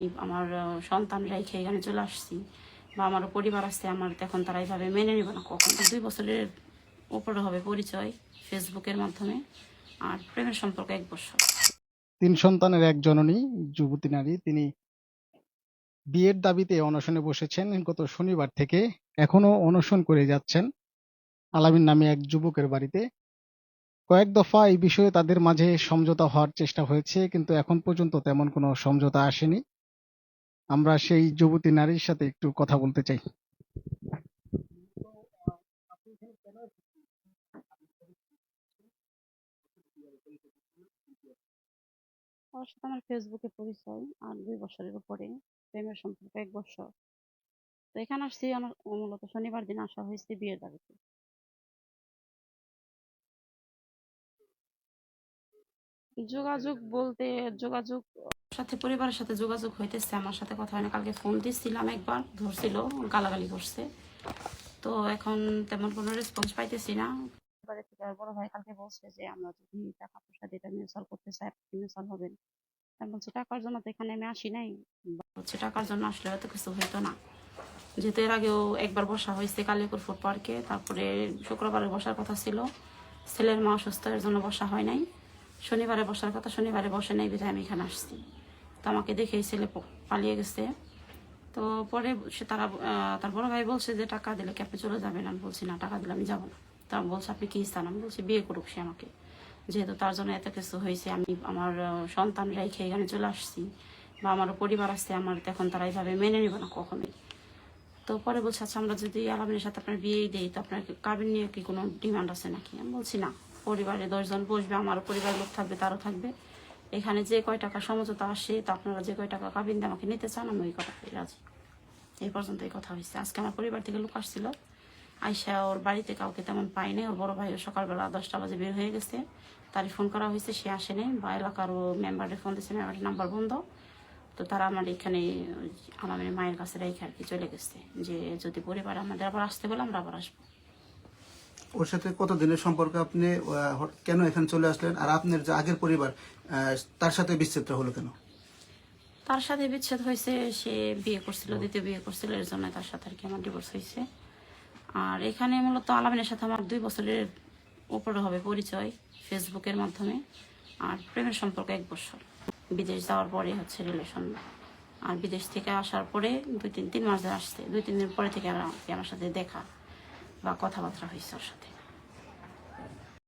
আমার সন্তান রেখে এখানে চলে আসছি বা আমার পরিবার আছে, আমার এখন তারা এইভাবে মেনে নেবে না কখন। 2 বছরের উপরে হবে পরিচয় ফেসবুকের মাধ্যমে, আর প্রেমের সম্পর্ক 1 বছর। 3 সন্তানের এক জননী যুবতী নারী তিনি বিয়ের দাবিতে অনশনে বসেছেন গত শনিবার থেকে। এখনো অনশন করে যাচ্ছেন আলামিন নামে এক যুবকের বাড়িতে। কয়েক দফা এই বিষয়ে তাদের মাঝে সমঝোতা হওয়ার চেষ্টা হয়েছে, কিন্তু এখন পর্যন্ত তেমন কোনো সমঝোতা আসেনি। আমরা সেই যুবতী নারীর সাথে একটু কথা বলতে চাই। ওর সাথে আমার ফেসবুকে পরিচয়, আর 2 বছরের উপরে প্রেমের সম্পর্ক 1 বছর। তো এখানে আসছি আমার মূলত শনিবার দিন আসা হয়েছে বিয়ের দাবিতে। যোগাযোগ বলতে যোগাযোগ সাথে পরিবারের সাথে যোগাযোগ হইতেছে, আমার সাথে কথা হয় না। কালকে ফোন দিচ্ছিলাম, একবার ধরছিল, গালাগালি করছে। তো এখন তেমন কোনো রেসপন্স পাইতেছি না। পরিবারের থেকে আর বড় ভাই কালকে বলছে যে আমরা যদি টাকা পয়সা দিয়ে এটা মিউচুয়াল করতে চাই, মিউচুয়াল হবেন। আমি বলছি টাকার জন্য তো এখানে আমি আসি নাই, বা হচ্ছে টাকার জন্য আসলে হয়তো কিছু হইতো না। যেহেতু এর আগেও একবার বসা হয়েছে কালিয়াকুর ফুড পার্কে, তারপরে শুক্রবারে বসার কথা ছিল, ছেলের মা অসুস্থ, এর জন্য বসা হয় নাই। শনিবারে বসার কথা, শনিবারে বসে নাই, বিধায় আমি এখানে আসছি। তো আমাকে দেখেই ছেলে পালিয়ে গেছে। তো পরে সে তার বড় ভাই বলছে যে টাকা দিলে কি আপনি চলে যাবেন? আমি বলছি না, টাকা দিলে আমি যাবো না। তা বলছে আপনি কি স্থান? আমি বলছি বিয়ে করুক সে আমাকে, যেহেতু তার জন্য এত কিছু হয়েছে। আমি আমার সন্তান রেখে এখানে চলে আসছি বা আমার পরিবার আছে, আমার এখন তারা এইভাবে মেনে নেবে না কখনোই। তো পরে বলছে আচ্ছা আমরা যদি আলামিনের সাথে আপনার বিয়েই দিই, তো আপনার কাবিন নিয়ে কি কোনো ডিমান্ড আছে নাকি? আমি বলছি না, পরিবারে 10 জন বসবে, আমারও পরিবার লোক থাকবে, তারও থাকবে। এখানে যে কয় টাকা সমঝোতা আসে, তো আপনারা যে কয় টাকা কাবিন দিয়ে আমাকে নিতে চান, আমি ওই কথাতেই রাজি। এই পর্যন্ত এই কথা হয়েছে। আজকে আমার পরিবার থেকে লোক আসছিল, আইসা ওর বাড়িতে কাউকে তেমন পাই নাই। ওর বড় ভাইও সকালবেলা 10টা বাজে বের হয়ে গেছে, তারই ফোন করা হয়েছে, সে আসেনি। বা এলাকারও মেম্বারের ফোন দিয়েছে, মেম্বারের নাম্বার বন্ধ। তো তারা আমার এখানে আমার মায়ের কাছে রেখে আর কি চলে গেছে, যে যদি পরিবার আমাদের আবার আসতে বলে আমরা আবার আসবো। ওর সাথে কতদিনের সম্পর্ক? আপনি কেন এখানে চলে আসলেন? আর আপনার যে আগের পরিবার, তার সাথে বিচ্ছেদটা হলো কেন? তার সাথে বিচ্ছেদ হয়েছে, সে বিয়ে করছিল, দ্বিতীয় বিয়ে করছিল, এর জন্য তার সাথে আর কি আমার ডিভোর্স হয়েছে। আর এখানে মূলত আলামিনের সাথে আমার 2 বছরের উপরে হবে পরিচয় ফেসবুকের মাধ্যমে, আর প্রেমের সম্পর্ক 1 বছর। বিদেশ যাওয়ার পরে হচ্ছে রিলেশন। আর বিদেশ থেকে আসার পরে 2-3 মাস ধরে আসছে, 2-3 দিন পরে থেকে আর কি আমার সাথে দেখা বা কথাবার্তা হয়েছে ওর সাথে।